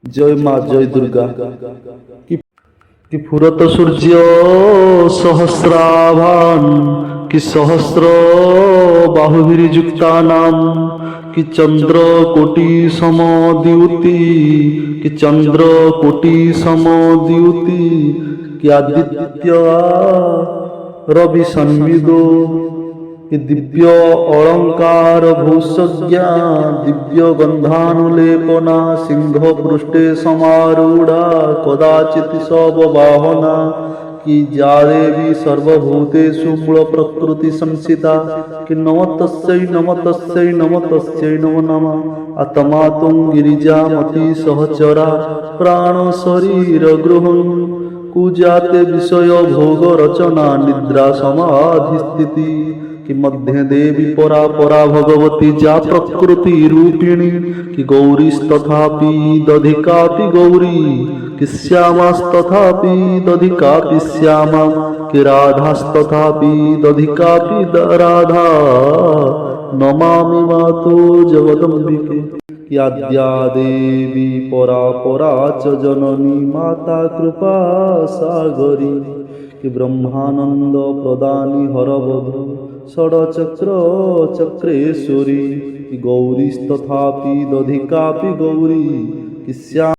জয় মা জয় দুর্গা। কি ফুরত সূর্য সহস্রাভান, কি সহস্র বাহুভির্যুক্তানাম, কি চন্দ্র কোটি সমদ্যুতি, কি চন্দ্র কোটি সমদ্যুতি, কি আদিত্য রবি সন্বিদো, कि दिव्य अलंकार भूषज्ञा, दिव्य गंधानुलेपना, सिंह पृष्ठे समारूढ़ा, कदाचित सववाहना, कि जा देवी सर्वभूतेषु मूल प्रकृति संसिता, कि नमस्तस्यै नमस्तस्यै नमस्तस्यै नमो नमः। आत्मा तुम गिरिजामती सहचरा, प्राण शरीर गृहं, कुजाते विषय भोग रचना, निद्रा समाधि स्थिति, कि मध्य देवी परा परा भगवती जा प्रकृति रूपिणी, कि गौरीस्तथापि दधिकापि गौरी, कि श्यामास्तथापि दधिकापि श्यामा, कि राधास्तथापि दधिकापि राधा। नमामि मातो जगदम्बिके, कि आद्या देवी परा परा च जननी, माता कृपा सागरी, कि ब्रह्मानंद प्रदानी हरवधू, षडचक्र चक्रेश्वरी, कि गौरीस्तथापि दधिकापि गौरी, कि श्याम